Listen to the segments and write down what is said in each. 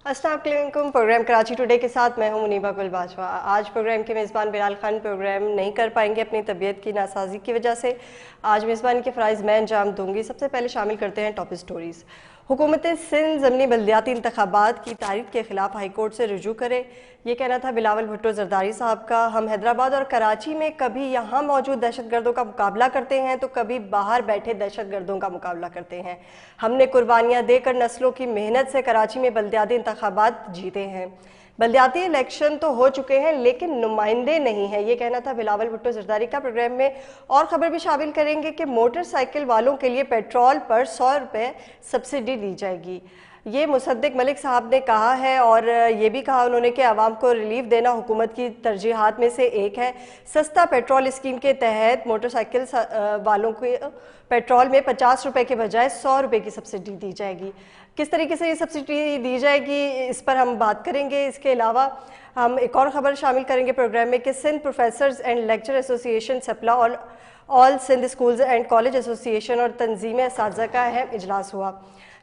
अस्सलाम वालेकुम। Programme Karachi today के साथ मैं हूं मुनीबा गुल बाजवा। आज प्रोग्राम के मेज़बान बिलाल खान प्रोग्राम नहीं कर पाएंगे अपनी तबीयत की नासाजी की वजह से। आज मेज़बानी के फ़राइज़ मैं अंजाम दूंगी। सबसे पहले शामिल करते हैं टॉप स्टोरीज़। हुकूमत सिंध ज़मनी बल्दियाती इंतखाबात की तारीख के खिलाफ हाई कोर्ट से रुजू करे, ये कहना था बिलावल भुट्टो जरदारी साहब का। हम हैदराबाद और कराची में कभी यहाँ मौजूद दहशतगर्दों का मुकाबला करते हैं तो कभी बाहर बैठे दहशतगर्दों का मुकाबला करते हैं। हमने कुर्बानियाँ देकर नस्लों की मेहनत से कराची में बल्दियाती इंतखाबात जीते हैं। बल्दियाती इलेक्शन तो हो चुके हैं लेकिन नुमाइंदे नहीं हैं, ये कहना था बिलावल भुट्टो जरदारी का। प्रोग्राम में और ख़बर भी शामिल करेंगे कि मोटरसाइकिल वालों के लिए पेट्रोल पर 100 रुपये सब्सिडी दी जाएगी, ये मुसद्दिक मलिक साहब ने कहा है। और ये भी कहा उन्होंने कि आवाम को रिलीफ देना हुकूमत की तरजीहात में से एक है। सस्ता पेट्रोल स्कीम के तहत मोटरसाइकिल वालों को पेट्रोल में 50 रुपये के बजाय 100 रुपये की सब्सिडी दी जाएगी। किस तरीके से ये सब्सिडी दी जाएगी इस पर हम बात करेंगे। इसके अलावा हम एक और ख़बर शामिल करेंगे प्रोग्राम में कि Sindh professors and lecture association सप्ला और all Sindh schools and college association और तंजीम असातिज़ा का अहम इजलास हुआ।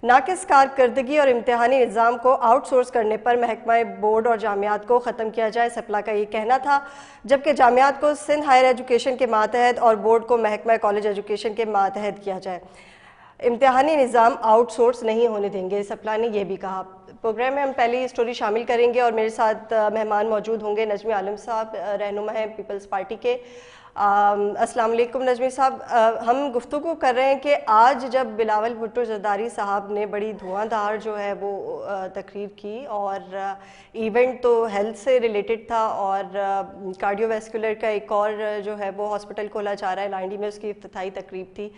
नाकिस कारकर्दगी और इम्तहानी निज़ाम को आउटसोर्स करने पर महकमा बोर्ड और जामियात को ख़त्म किया जाए, सप्ला का ये कहना था। जबकि जामियात को सिंध हायर एजुकेशन के मातहत और बोर्ड को महकमा कॉलेज एजुकेशन के मातहत किया जाए। इम्तहानी निज़ाम आउटसोर्स नहीं होने देंगे, सप्ला ने यह भी कहा। प्रोग्राम में हम पहली स्टोरी शामिल करेंगे और मेरे साथ मेहमान मौजूद होंगे। नजमी आलम साहब रहनुमा हैं पीपल्स पार्टी के। अस्सलाम वालेकुम नजमी साहब, हम गुफ्तगू कर रहे हैं कि आज जब बिलावल भुट्टो जरदारी साहब ने बड़ी धुआंधार जो है वो तकरीर की और इवेंट तो हेल्थ से रिलेटेड था और कार्डियोवैस्कुलर का एक और जो है वो हॉस्पिटल खोला जा रहा है लाइंडी में, उसकी इफ्तिताई तकरीब थी।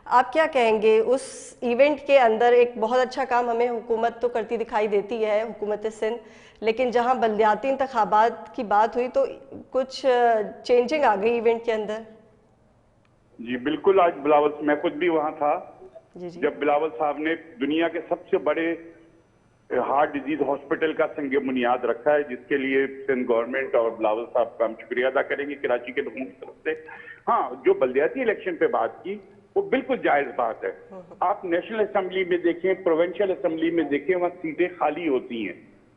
आप क्या कहेंगे उस इवेंट के अंदर? एक बहुत अच्छा काम हमें हुकूमत तो करती दिखाई देती है, हुकूमत सिंध, लेकिन जहां बल्दियाती इंतखाबात की बात हुई तो कुछ चेंजिंग आ गई इवेंट के अंदर। जी बिल्कुल, आज बिलावल, मैं खुद भी वहां था जी जी। जब बिलावल साहब ने दुनिया के सबसे बड़े हार्ट डिजीज हॉस्पिटल का संग बुनियाद रखा है, जिसके लिए सिंध गवर्नमेंट और बिलावल साहब का हम शुक्रिया अदा करेंगे कराची के लोगों की तरफ से। हाँ, जो बल्दियाती इलेक्शन पे बात की वो बिल्कुल जायज बात है। आप नेशनल असेंबली में देखें, प्रोविंशियल असेंबली में देखें, वहां सीटें खाली होती हैं,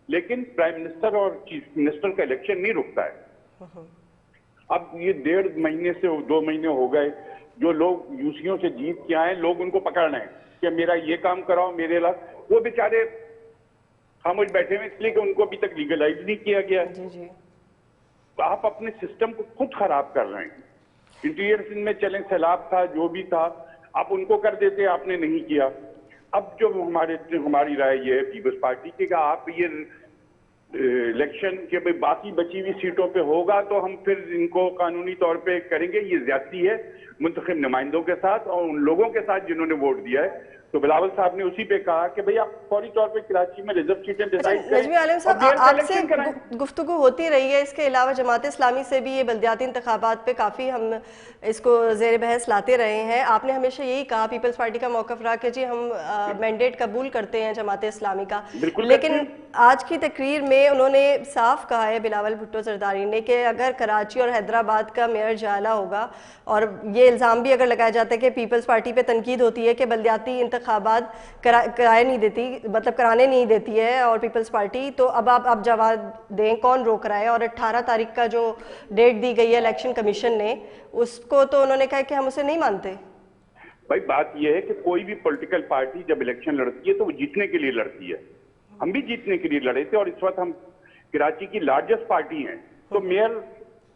लेकिन प्राइम मिनिस्टर और चीफ मिनिस्टर का इलेक्शन नहीं रुकता है। अब ये 1.5 महीने से 2 महीने हो गए, जो लोग यूसीओ से जीत के आए, लोग उनको पकड़ रहे हैं कि मेरा ये काम कराओ, मेरे ला, वो बेचारे खामोश बैठे हुए इसलिए कि उनको अभी तक लीगलाइज नहीं किया गया। जी जी। तो आप अपने सिस्टम को खुद खराब कर रहे हैं। इंटीरियर सिंध में चलें, सैलाब था, जो भी था, आप उनको कर देते, आपने नहीं किया। अब जो हमारी राय ये है पीपल्स पार्टी की कि आप ये इलेक्शन के बाकी बची हुई सीटों पे होगा तो हम फिर इनको कानूनी तौर पे करेंगे। ये ज्यादती है मुंतखब नुमाइंदों के साथ और उन लोगों के साथ जिन्होंने वोट दिया है। तो बिलावल साहब ने उसी पे कहा कि भाई आप फौरी तौर पे कराची में रिजर्व सीटें डिसाइड करें। नजमी आलम साहब, आपसे गुफ्तगू होती रही है, इसके अलावा जमात इस्लामी से भी ये बल्दियाती इंतखाबात पे काफ़ी हम इसको ज़ेर बहस लाते रहे हैं। आपने हमेशा यही कहा, पीपल्स पार्टी का मौक़िफ़ रहा कि जी हम मैंडेट कबूल करते हैं जमात इस्लामी का, लेकिन आज की तकरीर में उन्होंने साफ कहा है बिलावल भुट्टो जरदारी ने कि अगर कराची और हैदराबाद का मेयर जाला होगा, और ये इल्ज़ाम भी अगर लगाया जाता है कि पीपल्स पार्टी पे तनकीद होती है कि बल्दियाती इंतखाबात कराए नहीं देती, मतलब कराने नहीं देती है और पीपल्स पार्टी, तो अब आप जवाब दें कौन रोक रहा है? और 18 तारीख का जो डेट दी गई है इलेक्शन कमीशन ने, उसको तो उन्होंने कहा कि हम उसे नहीं मानते। भाई बात यह है कि कोई भी पॉलिटिकल पार्टी जब इलेक्शन लड़ती है तो वो जीतने के लिए लड़ती है। हम भी जीतने के लिए लड़े थे और इस वक्त हम कराची की लार्जेस्ट पार्टी हैं, तो मेयर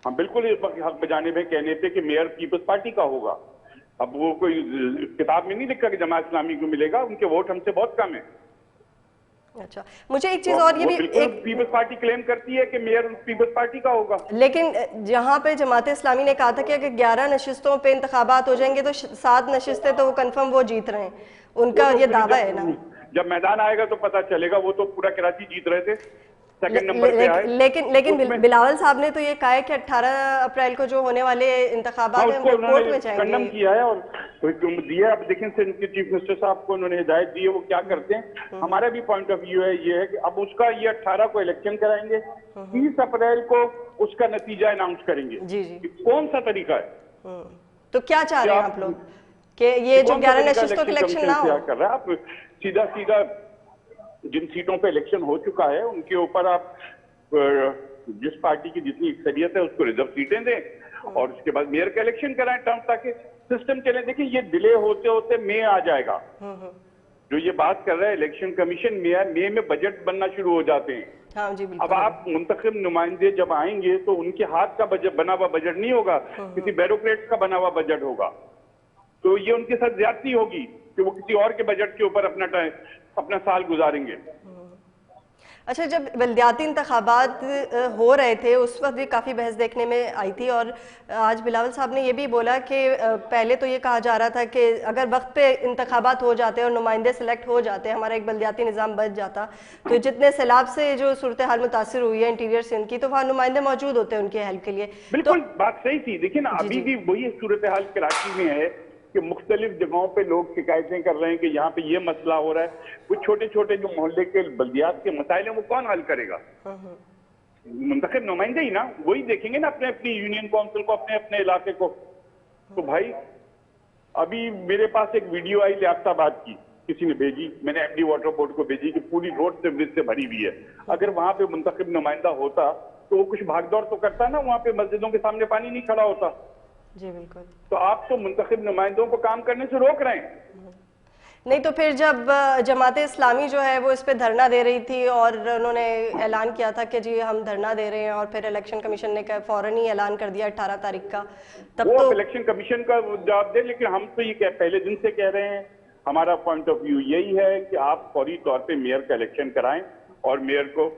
हम बिल्कुल हक बजाने में कहने पे कि मेयर पीपल्स पार्टी का होगा। अब वो कोई किताब में नहीं लिखा कि जमात इस्लामी को मिलेगा, उनके वोट हमसे बहुत कम है। अच्छा, मुझे एक चीज और ये भी एक पीपल्स पार्टी क्लेम करती है कि मेयर पीपल्स पार्टी का होगा, लेकिन जहां पे जमात इस्लामी ने कहा था कि अगर 11 नशिस्तों पे इंतखाबात हो जाएंगे तो 7 नशिस्तें तो वो कंफर्म वो जीत रहे हैं, उनका ये दावा है ना। जब मैदान आएगा तो पता चलेगा, वो तो पूरा कराची जीत रहे थे, सेकंड नंबर पे आए। लेकिन बिलावल साहब ने तो ये कहा है कि 18 अप्रैल को जो होने वाले इंतखाबात हैं वो कोर्ट में जाएंगे। कंडम किया है और दिया। अब देखें सिंध के चीफ मिनिस्टर साहब को उन्होंने हिदायत दी है, वो क्या करते हैं। हमारा भी पॉइंट ऑफ व्यू है ये है कि अब उसका ये 18 को इलेक्शन कराएंगे, 30 अप्रैल को उसका नतीजा अनाउंस करेंगे। जी जी। कौन सा तरीका है? तो क्या चाह रहे हैं आप लोग कि ये जो 11 नशिस्तों का इलेक्शन ना हो? कर रहा है आप सीधा सीधा जिन सीटों पे इलेक्शन हो चुका है उनके ऊपर आप जिस पार्टी की जितनी अक्सरियत है उसको रिजर्व सीटें दें और उसके बाद मेयर का इलेक्शन कराएं टर्म, ताकि सिस्टम चले। देखिए ये डिले होते होते मई आ जाएगा। जो ये बात कर रहा है इलेक्शन कमीशन, मई में बजट बनना शुरू हो जाते हैं। हाँ जी, बिल्कुल। अब आप मुंतखब नुमाइंदे जब आएंगे तो उनके हाथ का बजट बना हुआ बजट नहीं होगा, किसी ब्यूरोक्रेट्स का बना हुआ बजट होगा। तो ये उनके साथ ज्यादती होगी कि वो किसी और के बजट के ऊपर अपना साल गुजारेंगे। अच्छा, जब बल्दियाती इंतखाबात हो रहे थे उस वक्त भी काफ़ी बहस देखने में आई थी और आज बिलावल साहब ने ये भी बोला कि पहले तो ये कहा जा रहा था कि अगर वक्त पे इंतखाबात हो जाते और नुमाइंदे सेलेक्ट हो जाते, हमारा एक बल्दियाती निज़ाम बच जाता, तो जितने सैलाब से जो सूरत हाल मुतासिर हुई है इंटीरियर सिंध की, तो वहाँ नुमाइंदे मौजूद होते हैं उनके हेल्प के लिए। बिल्कुल बात सही थी। देखिए ना, अभी भी वही सूरत हाल कराची में है कि मुख्तलिफ जगहों पे लोग शिकायतें कर रहे हैं कि यहाँ पे ये मसला हो रहा है। कुछ छोटे छोटे जो मोहल्ले के बल्दियात के मसाइल हैं वो कौन हल करेगा? मुंतखब नुमाइंदे ही ना, वही देखेंगे ना अपने अपनी यूनियन काउंसिल को, अपने अपने इलाके को। तो भाई अभी मेरे पास एक वीडियो आई लियाकताबाद की, किसी ने भेजी, मैंने एमडी वाटर बोर्ड को भेजी कि पूरी रोड सीवरेज से भरी हुई है। अगर वहां पे मुंतखब नुमाइंदा होता तो वो कुछ भागदौड़ तो करता ना, वहां पे मस्जिदों के सामने पानी नहीं खड़ा होता। जी बिल्कुल। तो आप तो मुंतखब नुमाइंदों को काम करने से रोक रहे हैं। नहीं तो फिर जब जमात इस्लामी जो है वो इस पे धरना दे रही थी और उन्होंने ऐलान किया था कि जी हम धरना दे रहे हैं, और फिर इलेक्शन कमीशन ने फौरन ही ऐलान कर दिया 18 तारीख का, तब वो तो इलेक्शन कमीशन का जवाब दे। लेकिन हम तो ये पहले दिन से कह रहे हैं, हमारा पॉइंट ऑफ व्यू यही है कि आप फौरी तौर पे मेयर का इलेक्शन कराएं और मेयर को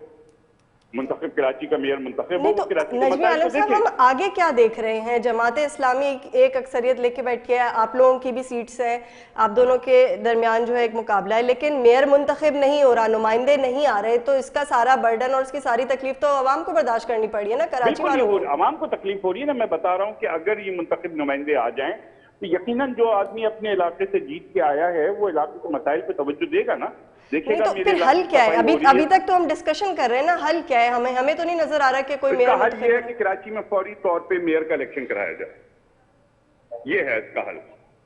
मुंतखब, कराची का मेयर मुंतखब हो। तो नजमी आलम साहब, हम आगे क्या देख रहे हैं? जमात इस्लामी एक अक्सरियत लेके बैठी है, आप लोगों की भी सीट्स हैं, आप दोनों के दरमियान जो है एक मुकाबला है, लेकिन मेयर मुंतखब नहीं हो रहा, नुमाइंदे नहीं आ रहे, तो इसका सारा बर्डन और इसकी सारी तकलीफ तो आवाम को बर्दाश्त करनी पड़ी है ना, कराची वालों को। आवाम को तकलीफ हो रही है ना। मैं बता रहा हूँ कि अगर ये मुंतखब नुमाइंदे आ जाएं तो यकीनन जो आदमी अपने इलाके से जीत के आया है वो इलाके के मसाइल पे तवज्जो देगा ना, देखेगा। तो फिर हल क्या है? अभी तक तो हम डिस्कशन कर रहे हैं ना, हल क्या है? हमें तो नहीं नजर आ रहा कि कोई मेयर। हल ये है कि कराची में फौरी तौर पे मेयर का इलेक्शन कराया जाए, ये है इसका हल।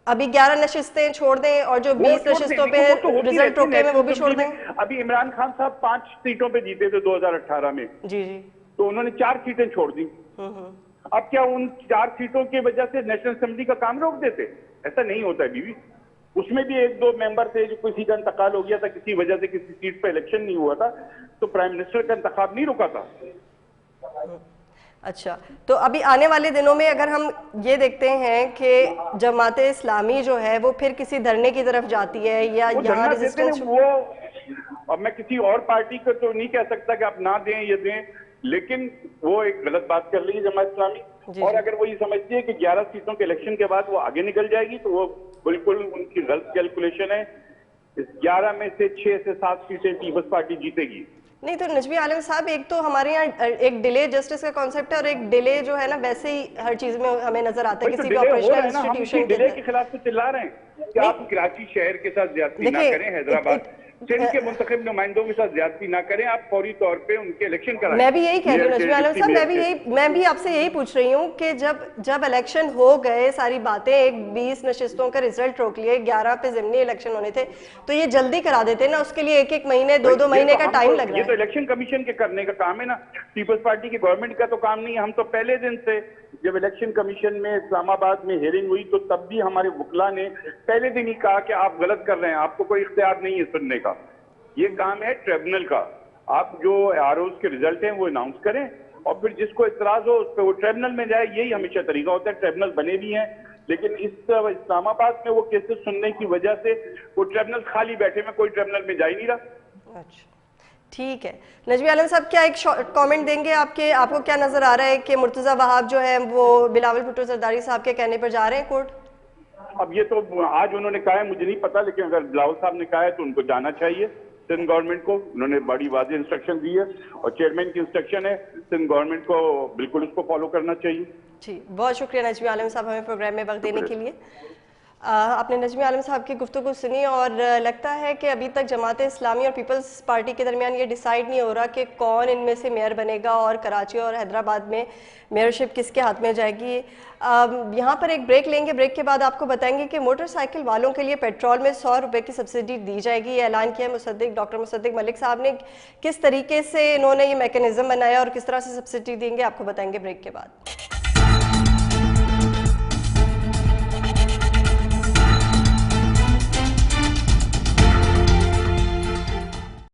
अभी 11 नशिस्तें छोड़ दें और जो 20 नशिस्तों पे रिजल्ट रोके में वो भी छोड़ दें। अभी इमरान खान साहब 5 सीटों पे जीते थे 2018 में, जी जी, तो उन्होंने 4 सीटें छोड़ दी। अब क्या उन 4 सीटों की वजह से नेशनल असेंबली का काम रोक देते? ऐसा नहीं होता बीवी। उसमें भी 1-2 मेंबर थे जो किसी का इंतकाल हो गया था, किसी वजह से किसी सीट पे इलेक्शन नहीं हुआ था, तो प्राइम मिनिस्टर का इंतखाब नहीं रुका था। अच्छा, तो अभी आने वाले दिनों में अगर हम ये देखते हैं कि जमात इस्लामी जो है वो फिर किसी धरने की तरफ जाती है या यहाँ रेजिस्टेंस, वो अब मैं किसी और पार्टी को तो नहीं कह सकता कि आप ना दें ये दें, लेकिन वो एक गलत बात कर रही है जमात इस्लामी। और अगर वो ये समझती है कि 11 सीटों के इलेक्शन के बाद वो आगे निकल जाएगी तो वो बिल्कुल उनकी गलत कैलकुलेशन है। इस 11 में से 6 से 7 सीटें पीपल्स पार्टी जीतेगी। नहीं तो नजमी आलम साहब, एक तो हमारे यहाँ एक डिले जस्टिस का कॉन्सेप्ट है और एक डिले जो है ना वैसे ही हर चीज में हमें नजर आता है, किसी भी ऑपरेशनल इंस्टीट्यूशन डिले के खिलाफ तो चिल्ला रहे हैं कि आप कराची शहर के साथ ज्यादती ना करें, हैदराबाद सिंध के मुंतखब नुमाइंदों के साथ ज्यादती ना करें, आप फौरी तौर पे उनके इलेक्शन कराएं। मैं भी यही कह रही हूँ नजमी आलम साहब, मैं भी आपसे यही पूछ रही हूँ कि जब इलेक्शन हो गए, सारी बातें, एक 20 नशिस्तों का रिजल्ट रोक लिए, 11 पे ज़िमनी इलेक्शन होने थे, तो ये जल्दी करा देते ना, उसके लिए 1-1 महीने 2-2 महीने का टाइम लग रहा है। ये तो इलेक्शन कमीशन के करने का काम है ना, पीपल्स पार्टी की गवर्नमेंट का तो काम नहीं है। हम तो पहले दिन से, जब इलेक्शन कमीशन में इस्लामाबाद में हियरिंग हुई तो तब भी हमारे वकला ने पहले दिन ही कहा कि आप गलत कर रहे हैं, आपको कोई इख्तियार नहीं है सुनने का, ये काम है ट्रिब्यूनल का। आप जो आरओज के रिजल्ट हैं वो अनाउंस करें और फिर जिसको इतराज हो उस पर वो ट्रिब्यूनल में जाए, यही हमेशा तरीका होता है। ट्रिब्यूनल बने भी हैं, लेकिन इस इस्लामाबाद में वो केसेस सुनने की वजह से वो ट्रिब्यूनल खाली बैठे में, कोई ट्रिब्यूनल में जा ही नहीं रहा। अच्छा, ठीक है। नजमी आलम साहब, क्या एक कमेंट देंगे? आपको क्या नजर आ रहा है कि मुर्तजा वहाब जो है वो बिलावल भुट्टो जरदारी साहब के कहने पर जा रहे हैं कोर्ट? अब ये तो आज उन्होंने कहा है, मुझे नहीं पता, लेकिन अगर बिलावल साहब ने कहा है तो उनको जाना चाहिए। सिंध गवर्नमेंट को उन्होंने बड़ी वाज़ेह इंस्ट्रक्शन दी है और चेयरमैन की इंस्ट्रक्शन है, सिंध गवर्नमेंट को बिल्कुल उसको फॉलो करना चाहिए। जी, बहुत शुक्रिया नजमी आलम साहब हमें प्रोग्राम में वक्त देने के लिए। आपने नजमी आलम साहब की गुफ्तगू सुनी और लगता है कि अभी तक जमात इस्लामी और पीपल्स पार्टी के दरमियान ये डिसाइड नहीं हो रहा कि कौन इनमें से मेयर बनेगा और कराची और हैदराबाद में मेयरशिप किसके हाथ में जाएगी। यहाँ पर एक ब्रेक लेंगे, ब्रेक के बाद आपको बताएंगे कि मोटरसाइकिल वालों के लिए पेट्रोल में 100 रुपये की सब्सिडी दी जाएगी। ये ऐलान किया डॉक्टर मुसद्दिक मलिक साहब ने। किस तरीके से इन्होंने ये मैकेनिज्म बनाया और किस तरह से सब्सिडी देंगे आपको बताएंगे ब्रेक के बाद।